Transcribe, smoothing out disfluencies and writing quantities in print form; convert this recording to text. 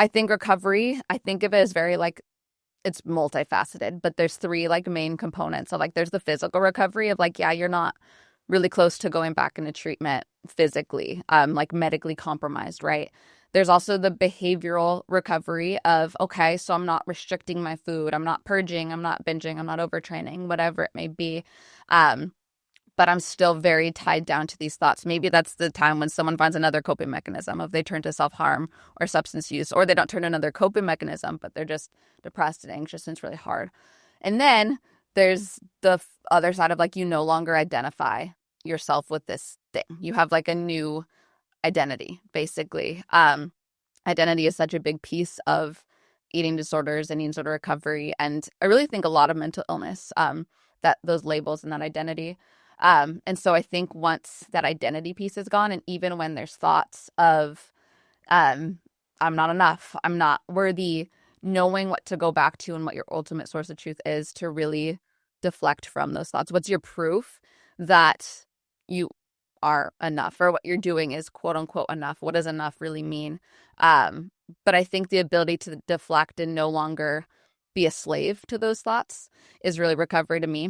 I think recovery, I think of it as very like, it's multifaceted, but there's three like main components. So like there's the physical recovery of like, yeah, you're not really close to going back into treatment physically, like medically compromised, right? There's also the behavioral recovery of, okay, so I'm not restricting my food, I'm not purging, I'm not binging, I'm not overtraining, whatever it may be. But I'm still very tied down to these thoughts. Maybe that's the time when someone finds another coping mechanism, if they turn to self-harm or substance use, or they don't turn to another coping mechanism, but they're just depressed and anxious and it's really hard. And then there's the other side of like, you no longer identify yourself with this thing. You have like a new identity, basically. Identity is such a big piece of eating disorders and eating disorder recovery. And I really think a lot of mental illness, that those labels and that identity. And so I think once that identity piece is gone, and even when there's thoughts of, I'm not enough, I'm not worthy, knowing what to go back to and what your ultimate source of truth is to really deflect from those thoughts. What's your proof that you are enough, or what you're doing is quote unquote enough? What does enough really mean? But I think the ability to deflect and no longer be a slave to those thoughts is really recovery to me.